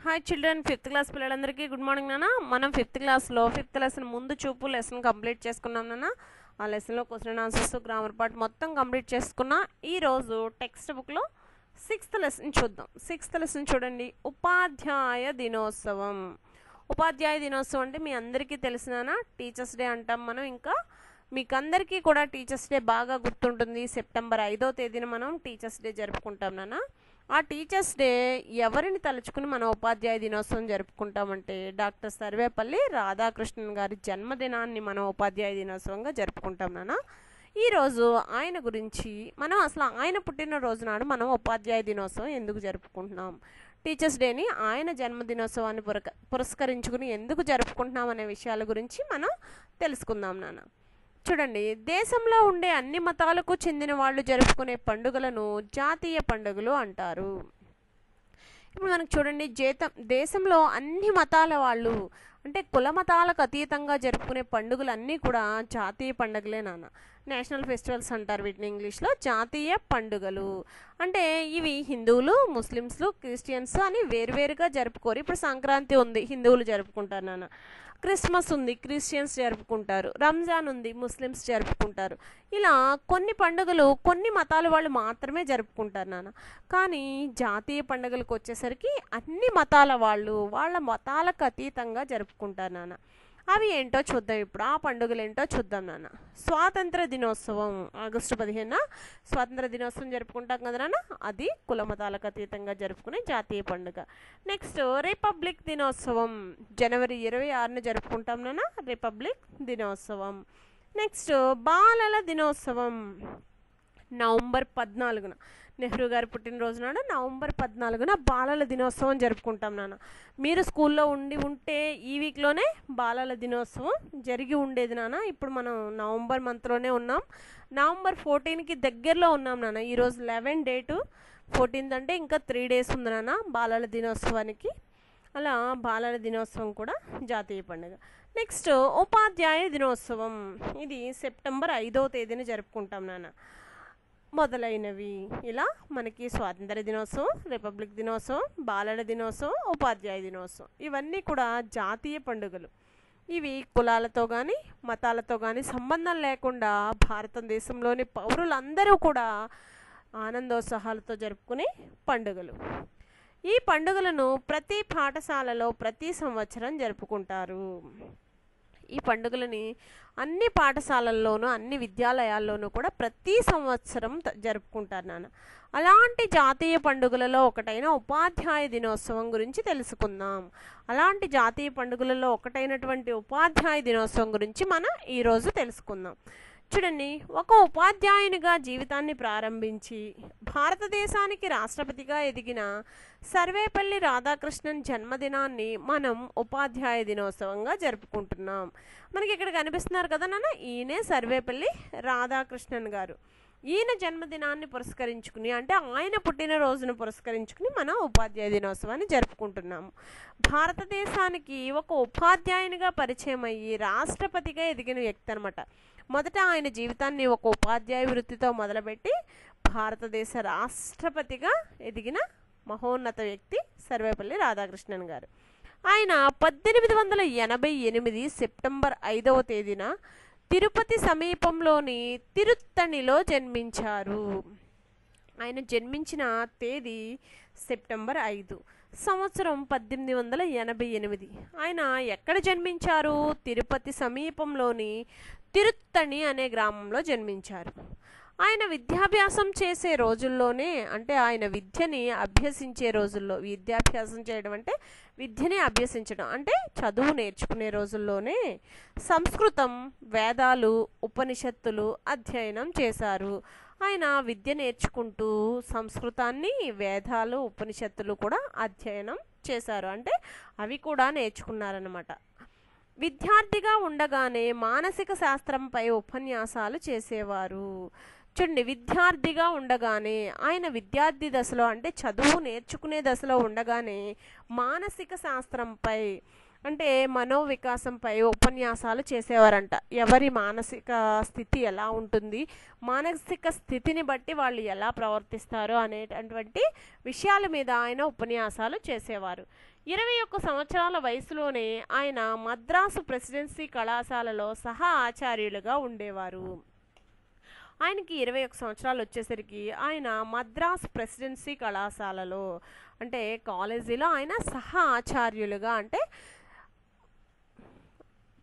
Hi children, fifth class పిల్లలందరికీ good morning నాన్న. మనం ఫిఫ్త్ క్లాస్లో ఫిఫ్త్ లెసన్ ముందు చూపు లెసన్ కంప్లీట్ చేసుకున్నాం నాన్న. ఆ లెసన్లో క్వశ్చన్ ఆన్సర్స్ గ్రామర్ పార్ట్ మొత్తం కంప్లీట్ చేసుకున్నా. ఈరోజు టెక్స్ట్ బుక్లో సిక్స్త్ లెసన్ చూద్దాం. సిక్స్త్ లెసన్ చూడండి, ఉపాధ్యాయ దినోత్సవం. ఉపాధ్యాయ దినోత్సవం అంటే మీ అందరికీ తెలిసిన టీచర్స్ డే అంటాం మనం. ఇంకా మీకు అందరికీ కూడా టీచర్స్ డే బాగా గుర్తుంటుంది. సెప్టెంబర్ 5వ తేదీన మనం టీచర్స్ డే జరుపుకుంటాం నాన్న. ఆ టీచర్స్ డే ఎవరిని తలుచుకుని మనం ఉపాధ్యాయ దినోత్సవం జరుపుకుంటామంటే డాక్టర్ సర్వేపల్లి రాధాకృష్ణన్ గారి జన్మదినాన్ని మనం ఉపాధ్యాయ దినోత్సవంగా జరుపుకుంటాం నాన్న. ఈరోజు ఆయన గురించి మనం అసలు ఆయన పుట్టినరోజు నాడు మనం ఉపాధ్యాయ దినోత్సవం ఎందుకు జరుపుకుంటున్నాం, టీచర్స్ డేని ఆయన జన్మదినోత్సవాన్ని పురస్కరించుకుని ఎందుకు జరుపుకుంటున్నాం అనే విషయాల గురించి మనం తెలుసుకుందాం నాన్న. చూడండి, దేశంలో ఉండే అన్ని మతాలకు చెందిన వాళ్ళు జరుపుకునే పండుగలను జాతీయ పండుగలు అంటారు. ఇప్పుడు మనకు చూడండి, దేశంలో అన్ని మతాల వాళ్ళు అంటే కుల మతాలకు అతీతంగా జరుపుకునే పండుగలు అన్నీ కూడా జాతీయ పండుగలే నాన్న. నేషనల్ ఫెస్టివల్స్ అంటారు వీటిని ఇంగ్లీష్లో. జాతీయ పండుగలు అంటే ఇవి హిందువులు, ముస్లిమ్స్లు, క్రిస్టియన్స్ అని వేరువేరుగా జరుపుకోరు. ఇప్పుడు సంక్రాంతి ఉంది, హిందువులు జరుపుకుంటారు నాన్న. క్రిస్మస్ ఉంది, క్రిస్టియన్స్ జరుపుకుంటారు. రంజాన్ ఉంది, ముస్లిమ్స్ జరుపుకుంటారు. ఇలా కొన్ని పండుగలు కొన్ని మతాల వాళ్ళు మాత్రమే జరుపుకుంటారు నాన్న. కానీ జాతీయ పండుగలకు వచ్చేసరికి అన్ని మతాల వాళ్ళు వాళ్ళ మతాలకు అతీతంగా జరుపుకుంటారు నాన్న. అవి ఏంటో చూద్దాం. ఇప్పుడు ఆ పండుగలు ఏంటో చూద్దాం నాన్న. స్వాతంత్ర దినోత్సవం ఆగస్టు 15న స్వాతంత్ర దినోత్సవం జరుపుకుంటాం కదా నాన్న. అది కుల మతాలకు అతీతంగా జరుపుకునే జాతీయ పండుగ. నెక్స్ట్ రిపబ్లిక్ దినోత్సవం జనవరి 26న జరుపుకుంటాం నాన్న, రిపబ్లిక్ దినోత్సవం. నెక్స్ట్ బాలల దినోత్సవం నవంబర్ 14న నెహ్రూ గారి పుట్టినరోజు నాడు నవంబర్ 14న బాలల దినోత్సవం జరుపుకుంటాం నాన్న. మీరు స్కూల్లో ఉంటే ఈ వీక్లోనే బాలల దినోత్సవం జరిగి ఉండేది నాన్న. ఇప్పుడు మనం నవంబర్ మంత్లోనే ఉన్నాం. నవంబర్ 14కి దగ్గరలో ఉన్నాం నాన్న. ఈరోజు 11 డేటు, 14th అంటే ఇంకా 3 days ఉంది నాన్న బాలల దినోత్సవానికి. అలా బాలల దినోత్సవం కూడా జాతీయ పండుగ. నెక్స్ట్ ఉపాధ్యాయ దినోత్సవం, ఇది సెప్టెంబర్ 5వ తేదీన జరుపుకుంటాం నాన్న. మొదలైనవి ఇలా మనకి స్వాతంత్ర దినోత్సవం, రిపబ్లిక్ దినోత్సవం, బాలల దినోత్సవం, ఉపాధ్యాయ దినోత్సవం ఇవన్నీ కూడా జాతీయ పండుగలు. ఇవి కులాలతో కానీ మతాలతో కానీ సంబంధం లేకుండా భారతదేశంలోని పౌరులందరూ కూడా ఆనందోత్సాహాలతో జరుపుకునే పండుగలు. ఈ పండుగలను ప్రతి పాఠశాలలో ప్రతి సంవత్సరం జరుపుకుంటారు. ఈ పండుగలని అన్ని పాఠశాలల్లోనూ అన్ని విద్యాలయాల్లోనూ కూడా ప్రతి సంవత్సరం జరుపుకుంటారు నాన్న. అలాంటి జాతీయ పండుగలలో ఒకటైన ఉపాధ్యాయ దినోత్సవం గురించి తెలుసుకుందాం. అలాంటి జాతీయ పండుగలలో ఒకటైనటువంటి ఉపాధ్యాయ దినోత్సవం గురించి మనం ఈరోజు తెలుసుకుందాం. చూడండి, ఒక ఉపాధ్యాయునిగా జీవితాన్ని ప్రారంభించి భారతదేశానికి రాష్ట్రపతిగా ఎదిగిన సర్వేపల్లి రాధాకృష్ణన్ జన్మదినాన్ని మనం ఉపాధ్యాయ దినోత్సవంగా జరుపుకుంటున్నాం. మనకి ఇక్కడ కనిపిస్తున్నారు కదా నాన్న, ఈయనే సర్వేపల్లి రాధాకృష్ణన్ గారు. ఈయన జన్మదినాన్ని పురస్కరించుకుని అంటే ఆయన పుట్టినరోజును పురస్కరించుకుని మనం ఉపాధ్యాయ దినోత్సవాన్ని జరుపుకుంటున్నాము. భారతదేశానికి ఒక ఉపాధ్యాయునిగా పరిచయం అయ్యి రాష్ట్రపతిగా ఎదిగిన వ్యక్తి అనమాట. మొదట ఆయన జీవితాన్ని ఒక ఉపాధ్యాయ వృత్తితో మొదలుపెట్టి భారతదేశ రాష్ట్రపతిగా ఎదిగిన మహోన్నత వ్యక్తి సర్వేపల్లి రాధాకృష్ణన్ గారు. ఆయన 1888 సెప్టెంబర్ 5వ తేదీన తిరుపతి సమీపంలోని తిరుత్తణిలో జన్మించారు. ఆయన జన్మించిన తేదీ సెప్టెంబర్ 5, సంవత్సరం 1888. ఆయన ఎక్కడ జన్మించారు? తిరుపతి సమీపంలోని తిరుత్తణి అనే గ్రామంలో జన్మించారు. ఆయన విద్యాభ్యాసం చేసే రోజుల్లోనే అంటే ఆయన విద్యని అభ్యసించే రోజుల్లో, విద్యాభ్యాసం చేయడం అంటే విద్యని అభ్యసించడం అంటే చదువు నేర్చుకునే రోజుల్లోనే సంస్కృతం, వేదాలు, ఉపనిషత్తులు అధ్యయనం చేశారు. ఆయన విద్య నేర్చుకుంటూ సంస్కృతాన్ని, వేదాలు, ఉపనిషత్తులు కూడా అధ్యయనం చేశారు. అంటే అవి కూడా నేర్చుకున్నారన్నమాట. విద్యార్థిగా ఉండగానే మానసిక శాస్త్రంపై ఉపన్యాసాలు చేసేవారు. చూడండి, విద్యార్థిగా ఉండగానే ఆయన విద్యార్థి దశలో అంటే చదువు నేర్చుకునే దశలో ఉండగానే మానసిక శాస్త్రంపై అంటే మనోవికాసంపై ఉపన్యాసాలు చేసేవారంట. ఎవరి మానసిక స్థితి ఎలా ఉంటుంది, మానసిక స్థితిని బట్టి వాళ్ళు ఎలా ప్రవర్తిస్తారు అనేటటువంటి విషయాల మీద ఆయన ఉపన్యాసాలు చేసేవారు. 21 సంవత్సరాల వయసులోనే ఆయన మద్రాసు ప్రెసిడెన్సీ కళాశాలలో సహా ఆచార్యులుగా ఉండేవారు. ఆయనకి 21 సంవత్సరాలు వచ్చేసరికి ఆయన మద్రాస్ ప్రెసిడెన్సీ కళాశాలలో అంటే కాలేజీలో ఆయన సహా ఆచార్యులుగా అంటే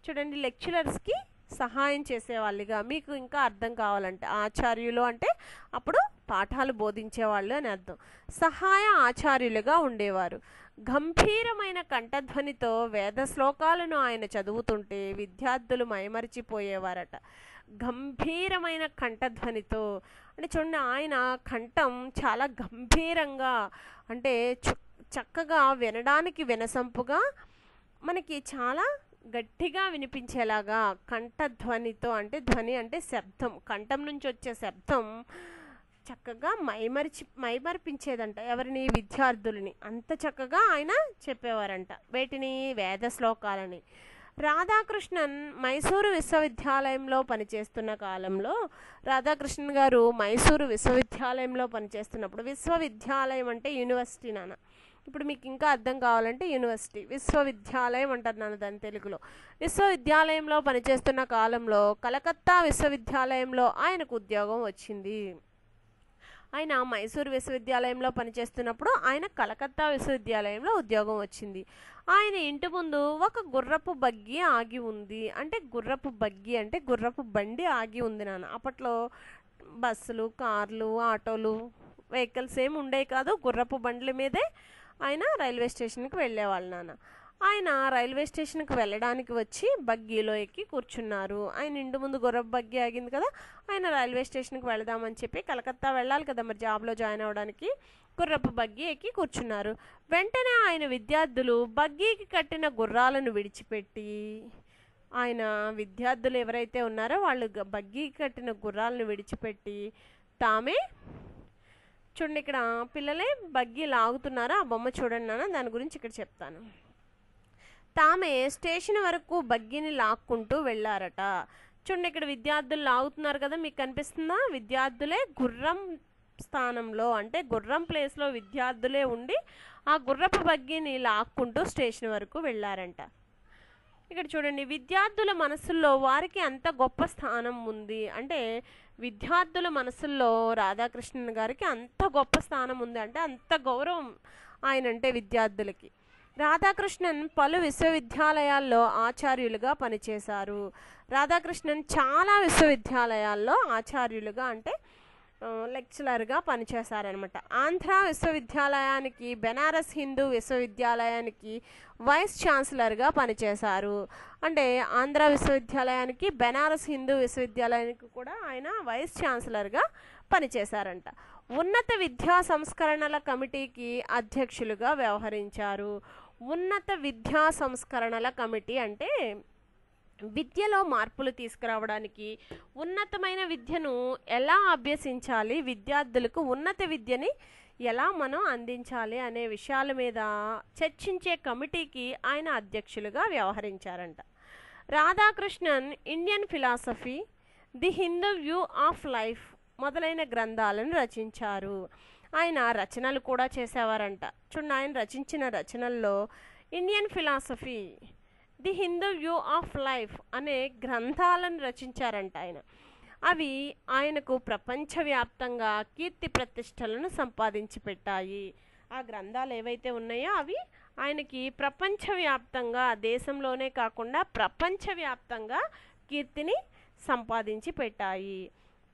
చూడండి లెక్చరర్స్కి సహాయం చేసేవాళ్ళుగా, మీకు ఇంకా అర్థం కావాలంటే ఆచార్యులు అంటే అప్పుడు పాఠాలు బోధించేవాళ్ళు అని అర్థం. సహాయ ఆచార్యులుగా ఉండేవారు. గంభీరమైన కంఠధ్వనితో వేద శ్లోకాలను ఆయన చదువుతుంటే విద్యార్థులు మైమరిచిపోయేవారట. గంభీరమైన కంఠధ్వనితో అంటే చూడండి ఆయన కంఠం చాలా గంభీరంగా అంటే చక్కగా వినడానికి వినసంపుగా మనకి చాలా గట్టిగా వినిపించేలాగా కంఠధ్వనితో అంటే ధ్వని అంటే శబ్దం, కంఠం నుంచి వచ్చే శబ్దం చక్కగా మైమరిపించేదంట ఎవరిని, విద్యార్థులని. అంత చక్కగా ఆయన చెప్పేవారంట వేటిని, వేద శ్లోకాలని. రాధాకృష్ణన్ మైసూరు విశ్వవిద్యాలయంలో పనిచేస్తున్న కాలంలో రాధాకృష్ణన్ గారు మైసూరు విశ్వవిద్యాలయంలో పనిచేస్తున్నప్పుడు, విశ్వవిద్యాలయం అంటే యూనివర్సిటీ నాన్న, ఇప్పుడు మీకు ఇంకా అర్థం కావాలంటే యూనివర్సిటీ, విశ్వవిద్యాలయం అంటారు నాన్న దాని తెలుగులో. విశ్వవిద్యాలయంలో పనిచేస్తున్న కాలంలో కలకత్తా విశ్వవిద్యాలయంలో ఆయనకు ఉద్యోగం వచ్చింది. ఆయన మైసూరు విశ్వవిద్యాలయంలో పనిచేస్తున్నప్పుడు ఆయన కలకత్తా విశ్వవిద్యాలయంలో ఉద్యోగం వచ్చింది. ఆయన ఇంటి ముందు ఒక గుర్రపు బగ్గి ఆగి ఉంది. అంటే గుర్రపు బగ్గి అంటే గుర్రపు బండి ఆగి ఉంది నాన్న. అప్పట్లో బస్సులు, కార్లు, ఆటోలు, వెహికల్స్ ఏమి ఉండేవి కాదు. గుర్రపు బండ్ల మీదే ఆయన రైల్వే స్టేషన్కి వెళ్ళేవాళ్ళు నాన్న. ఆయన రైల్వే స్టేషన్కి వెళ్ళడానికి వచ్చి బగ్గీలో ఎక్కి కూర్చున్నారు. ఆయన ఇంటి ముందు గుర్రపు బగ్గి ఆగింది కదా, ఆయన రైల్వే స్టేషన్కి వెళదామని చెప్పి కలకత్తా వెళ్ళాలి కదా మరి జాబ్లో జాయిన్ అవ్వడానికి, గుర్రపు బగ్గి ఎక్కి కూర్చున్నారు. వెంటనే ఆయన విద్యార్థులు బగ్గీకి కట్టిన గుర్రాలను విడిచిపెట్టి, ఆయన విద్యార్థులు ఎవరైతే ఉన్నారో వాళ్ళు బగ్గీకి కట్టిన గుర్రాలను విడిచిపెట్టి తామే చూడండి ఇక్కడ పిల్లలే బగ్గీ లాగుతున్నారో ఆ బొమ్మ చూడండి నాన్న, దాని గురించి ఇక్కడ చెప్తాను. తామే స్టేషన్ వరకు బగ్గీని లాక్కుంటూ వెళ్ళారట. చూడండి ఇక్కడ విద్యార్థులు లాగుతున్నారు కదా, మీకు కనిపిస్తుందా? విద్యార్థులే గుర్రం స్థానంలో అంటే గుర్రం ప్లేస్లో విద్యార్థులే ఉండి ఆ గుర్రపు బగ్గీని లాక్కుంటూ స్టేషన్ వరకు వెళ్ళారంట. ఇక్కడ చూడండి విద్యార్థుల మనసుల్లో వారికి అంత గొప్ప స్థానం ఉంది. అంటే విద్యార్థుల మనసుల్లో రాధాకృష్ణన్ గారికి అంత గొప్ప స్థానం ఉంది అంటే అంత గౌరవం ఆయన అంటే విద్యార్థులకి. రాధాకృష్ణన్ పలు విశ్వవిద్యాలయాల్లో ఆచార్యులుగా పనిచేశారు. రాధాకృష్ణన్ చాలా విశ్వవిద్యాలయాల్లో ఆచార్యులుగా అంటే లెక్చరర్గా పనిచేశారనమాట. ఆంధ్ర విశ్వవిద్యాలయానికి, బెనారస్ హిందూ విశ్వవిద్యాలయానికి వైస్ ఛాన్సలర్గా పనిచేశారు. అంటే ఆంధ్ర విశ్వవిద్యాలయానికి, బెనారస్ హిందూ విశ్వవిద్యాలయానికి కూడా ఆయన వైస్ ఛాన్సలర్గా పనిచేశారంట. ఉన్నత విద్యా సంస్కరణల కమిటీకి అధ్యక్షులుగా వ్యవహరించారు. ఉన్నత విద్యా సంస్కరణల కమిటీ అంటే విద్యలో మార్పులు తీసుకురావడానికి, ఉన్నతమైన విద్యను ఎలా అభ్యసించాలి, విద్యార్థులకు ఉన్నత విద్యని ఎలా మనం అందించాలి అనే విషయాల మీద చర్చించే కమిటీకి ఆయన అధ్యక్షులుగా వ్యవహరించారంట. Radhakrishnan Indian philosophy, the Hindu view of life మొదలైన గ్రంథాలను రచించారు. ఆయన రచనలు కూడా చేసేవారంట. చూడండి ఆయన రచించిన రచనల్లో Indian philosophy, the Hindu view of life అనే గ్రంథాలను రచించారంట ఆయన. అవి ఆయనకు ప్రపంచవ్యాప్తంగా కీర్తి ప్రతిష్టలను సంపాదించి పెట్టాయి. ఆ గ్రంథాలు ఏవైతే ఉన్నాయో అవి ఆయనకి ప్రపంచవ్యాప్తంగా, దేశంలోనే కాకుండా ప్రపంచవ్యాప్తంగా కీర్తిని సంపాదించి పెట్టాయి.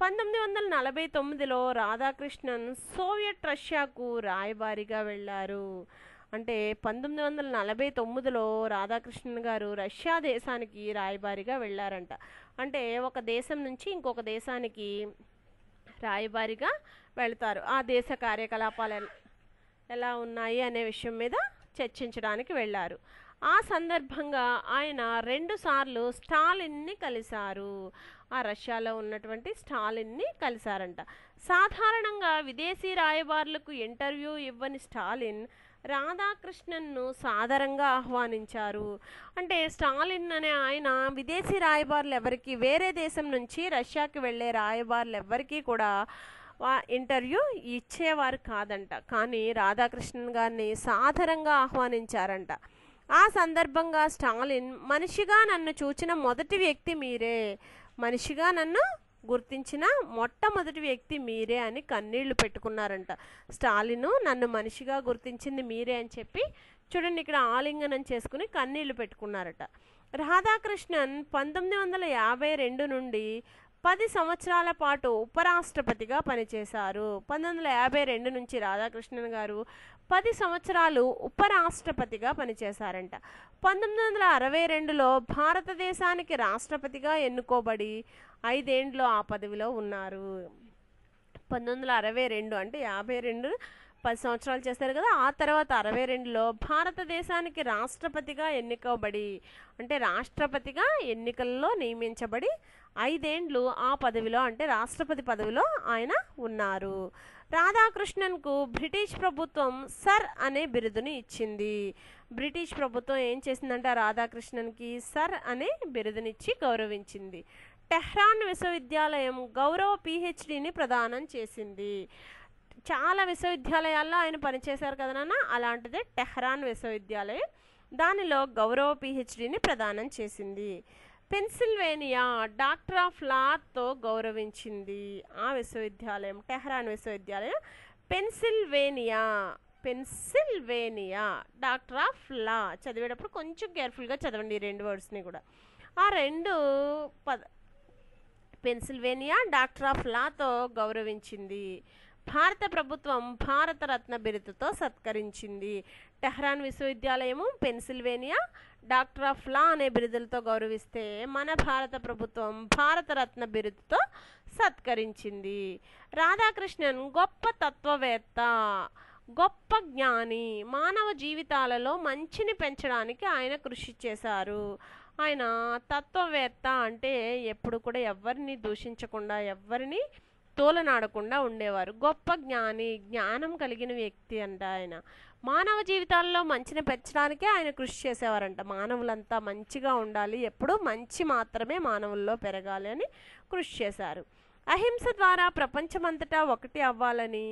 1949లో రాధాకృష్ణన్ సోవియట్ రష్యాకు రాయబారిగా వెళ్ళారు. అంటే 1949లో రాధాకృష్ణన్ గారు రష్యా దేశానికి రాయబారిగా వెళ్ళారంట. అంటే ఒక దేశం నుంచి ఇంకొక దేశానికి రాయబారిగా వెళ్తారు. ఆ దేశ కార్యకలాపాలు ఎలా ఉన్నాయి అనే విషయం మీద చర్చించడానికి వెళ్ళారు. ఆ సందర్భంగా ఆయన 2 సార్లు స్టాలిన్ని కలిశారు. ఆ రష్యాలో ఉన్నటువంటి స్టాలిన్ని కలిశారంట. సాధారణంగా విదేశీ రాయబారులకు ఇంటర్వ్యూ ఇవ్వని స్టాలిన్ రాధాకృష్ణన్ను సాదరంగా ఆహ్వానించారు. అంటే స్టాలిన్ అనే ఆయన విదేశీ రాయబారులు ఎవరికి, వేరే దేశం నుంచి రష్యాకి వెళ్ళే రాయబారులు ఎవరికి కూడా ఇంటర్వ్యూ ఇచ్చేవారు కాదంట. కానీ రాధాకృష్ణన్ గారిని సాదరంగా ఆహ్వానించారంట. ఆ సందర్భంగా స్టాలిన్, మనిషిగా నన్ను చూచిన మొదటి వ్యక్తి మీరే, మనిషిగా నన్ను గుర్తించిన మొట్టమొదటి వ్యక్తి మీరే అని కన్నీళ్లు పెట్టుకున్నారంట. స్టాలిన్ నన్ను మనిషిగా గుర్తించింది మీరే అని చెప్పి చూడండి ఇక్కడ ఆలింగనం చేసుకుని కన్నీళ్లు పెట్టుకున్నారట. రాధాకృష్ణన్ 1952 నుండి 10 సంవత్సరాల పాటు ఉపరాష్ట్రపతిగా పనిచేశారు. 1952 నుంచి రాధాకృష్ణన్ గారు 10 సంవత్సరాలు ఉపరాష్ట్రపతిగా పనిచేశారంట. 1962లో భారతదేశానికి రాష్ట్రపతిగా ఎన్నుకోబడి 5 ఏళ్ళు ఆ పదవిలో ఉన్నారు. 1962 అంటే 52 10 సంవత్సరాలు చేశారు కదా. ఆ తర్వాత 62లో భారతదేశానికి రాష్ట్రపతిగా ఎన్నికబడి, అంటే రాష్ట్రపతిగా ఎన్నికల్లో నియమించబడి 5 ఏళ్ళు ఆ పదవిలో, అంటే రాష్ట్రపతి పదవిలో ఆయన ఉన్నారు. రాధాకృష్ణన్కు బ్రిటిష్ ప్రభుత్వం సర్ అనే బిరుదుని ఇచ్చింది. బ్రిటిష్ ప్రభుత్వం ఏం చేసిందంటే రాధాకృష్ణన్కి సర్ అనే బిరుదునిచ్చి గౌరవించింది. టెహ్రాన్ విశ్వవిద్యాలయం గౌరవ పిహెచ్డిని ప్రదానం చేసింది. చాలా విశ్వవిద్యాలయాల్లో ఆయన పనిచేశారు కదా నాన్న, అలాంటిదే టెహ్రాన్ విశ్వవిద్యాలయం, దానిలో గౌరవ పిహెచ్డిని ప్రదానం చేసింది. పెన్సిల్వేనియా డాక్టర్ ఆఫ్ లాతో గౌరవించింది ఆ విశ్వవిద్యాలయం, టెహ్రాన్ విశ్వవిద్యాలయం. పెన్సిల్వేనియా డాక్టర్ ఆఫ్ లా చదివేటప్పుడు కొంచెం కేర్ఫుల్గా చదవండి ఈ 2 వర్డ్స్ని కూడా. ఆ 2 పెన్సిల్వేనియా డాక్టర్ ఆఫ్ లాతో గౌరవించింది. భారత ప్రభుత్వం భారతరత్న బిరుదుతో సత్కరించింది. టెహ్రాన్ విశ్వవిద్యాలయము, పెన్సిల్వేనియా డాక్టర్ ఆఫ్ లా అనే బిరుదులతో గౌరవిస్తే మన భారత ప్రభుత్వం భారతరత్న బిరుదుతో సత్కరించింది. రాధాకృష్ణన్ గొప్ప తత్వవేత్త, గొప్ప జ్ఞాని, మానవ జీవితాలలో మంచిని పెంచడానికి ఆయన కృషి చేశారు. ఆయన తత్వవేత్త అంటే ఎప్పుడు కూడా ఎవరిని దూషించకుండా, ఎవరిని తోలనాడకుండా ఉండేవారు. గొప్ప జ్ఞాని, జ్ఞానం కలిగిన వ్యక్తి అంట ఆయన. మానవ జీవితాల్లో మంచిని పెంచడానికే ఆయన కృషి చేసేవారంట. మానవులంతా మంచిగా ఉండాలి, ఎప్పుడు మంచి మాత్రమే మానవుల్లో పెరగాలి అని కృషి చేశారు. అహింస ద్వారా ప్రపంచమంతటా ఒకటి అవ్వాలని,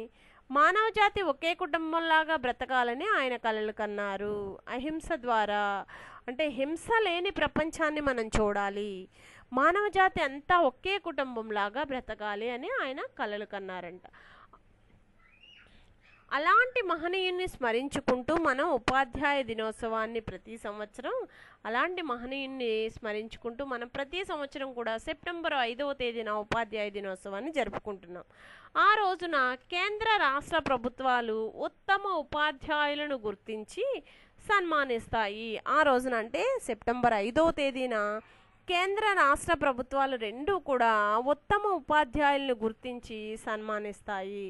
మానవ జాతి ఒకే కుటుంబంలాగా బ్రతకాలని ఆయన కలలు కన్నారు. అహింస ద్వారా అంటే హింస లేని ప్రపంచాన్ని మనం చూడాలి, మానవ జాతి అంతా ఒకే కుటుంబంలాగా బ్రతకాలి అని ఆయన కలలు కన్నారంట. అలాంటి మహనీయుని స్మరించుకుంటూ మనం ఉపాధ్యాయ దినోత్సవాన్ని ప్రతి సంవత్సరం, అలాంటి మహనీయుని స్మరించుకుంటూ మనం ప్రతి సంవత్సరం కూడా సెప్టెంబర్ 5వ తేదీన ఉపాధ్యాయ దినోత్సవాన్ని జరుపుకుంటున్నాం. ఆ రోజున కేంద్ర రాష్ట్ర ప్రభుత్వాలు ఉత్తమ ఉపాధ్యాయులను గుర్తించి సన్మానిస్తాయి. ఆ రోజున అంటే సెప్టెంబర్ 5వ తేదీన కేంద్ర రాష్ట్ర ప్రభుత్వాలు రెండూ కూడా ఉత్తమ ఉపాధ్యాయులను గుర్తించి సన్మానిస్తాయి.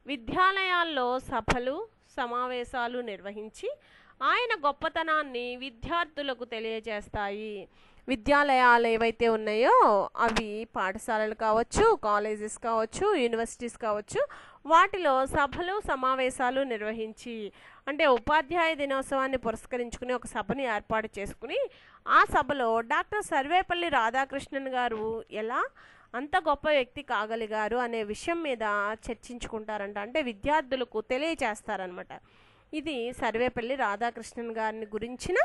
విద్యాలయాల్లో సభలు, సమావేశాలు నిర్వహించి ఆయన గొప్పతనాన్ని విద్యార్థులకు తెలియజేస్తాయి. విద్యాలయాలు ఏవైతే ఉన్నాయో అవి పాఠశాలలు కావచ్చు, కాలేజెస్ కావచ్చు, యూనివర్సిటీస్ కావచ్చు, వాటిలో సభలు, సమావేశాలు నిర్వహించి, అంటే ఉపాధ్యాయ దినోత్సవాన్ని పురస్కరించుకుని ఒక సభని ఏర్పాటు చేసుకుని ఆ సభలో డాక్టర్ సర్వేపల్లి రాధాకృష్ణన్ గారు ఎలా అంత గొప్ప వ్యక్తి కాగలిగారు అనే విషయం మీద చర్చించుకుంటారంట. అంటే విద్యార్థులకు తెలియచేస్తారనమాట. ఇది సర్వేపల్లి రాధాకృష్ణన్ గారిని గురించిన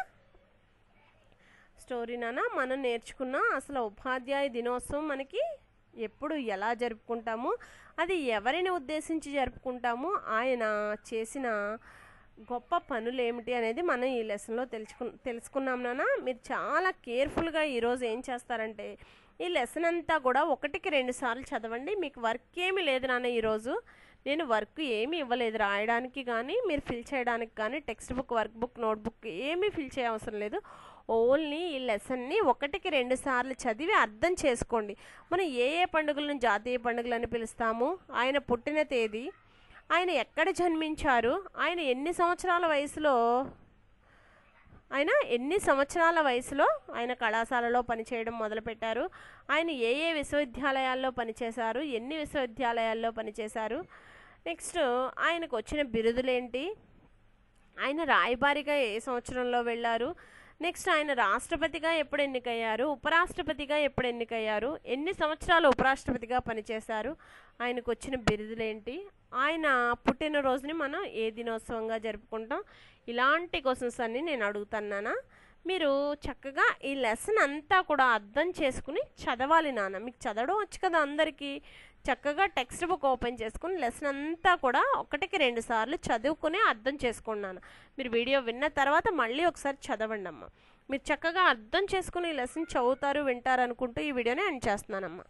స్టోరీనా మనం నేర్చుకున్న. అసలు ఉపాధ్యాయ దినోత్సవం మనకి ఎప్పుడు ఎలా జరుపుకుంటాము, అది ఎవరిని ఉద్దేశించి జరుపుకుంటాము, ఆయన చేసిన గొప్ప పనులు ఏమిటి అనేది మనం ఈ లెసన్లో తెలుసుకున్నాం నాన్న. మీరు చాలా కేర్ఫుల్గా ఈరోజు ఏం చేస్తారంటే ఈ లెసన్ అంతా కూడా 1కి 2 సార్లు చదవండి. మీకు వర్క్ ఏమీ లేదు నాన్న, ఈరోజు నేను వర్క్ ఏమీ ఇవ్వలేదు రాయడానికి కానీ, మీరు ఫిల్ చేయడానికి కానీ. Text book, work book, notebook ఏమీ ఫిల్ చేయ అవసరం లేదు. ఓన్లీ ఈ లెసన్ని 1కి 2 సార్లు చదివి అర్థం చేసుకోండి. మనం ఏ ఏ పండుగలను జాతీయ పండుగలు అని పిలుస్తాము, ఆయన పుట్టిన తేదీ, ఆయన ఎక్కడ జన్మించారు, ఆయన ఎన్ని సంవత్సరాల వయసులో ఆయన కళాశాలలో పనిచేయడం మొదలుపెట్టారు, ఆయన ఏ ఏ విశ్వవిద్యాలయాల్లో పనిచేశారు, ఎన్ని విశ్వవిద్యాలయాల్లో పనిచేశారు, నెక్స్ట్ ఆయనకు వచ్చిన బిరుదులేంటి, ఆయన రాయబారిగా ఏ సంవత్సరంలో వెళ్ళారు, నెక్స్ట్ ఆయన రాష్ట్రపతిగా ఎప్పుడు ఎన్నికయ్యారు, ఉపరాష్ట్రపతిగా ఎప్పుడు ఎన్నికయ్యారు, ఎన్ని సంవత్సరాలు ఉపరాష్ట్రపతిగా పనిచేశారు, ఆయనకు వచ్చిన బిరుదులేంటి, ఆయన పుట్టినరోజుని మనం ఏ దినోత్సవంగా జరుపుకుంటాం, ఇలాంటి క్వశ్చన్స్ అన్నీ నేను అడుగుతున్నానా. మీరు చక్కగా ఈ లెసన్ అంతా కూడా అర్థం చేసుకుని చదవాలి నాన్న. మీకు చదవడం వచ్చు కదా అందరికీ. చక్కగా టెక్స్ట్ బుక్ ఓపెన్ చేసుకుని లెసన్ అంతా కూడా 1కి 2 సార్లు చదువుకుని అర్థం చేసుకున్నాను. మీరు వీడియో విన్న తర్వాత మళ్ళీ ఒకసారి చదవండి అమ్మ. మీరు చక్కగా అర్థం చేసుకుని ఈ లెసన్ చదువుతారు వింటారు అనుకుంటూ ఈ వీడియోని ఎండ్ చేస్తున్నానమ్మా.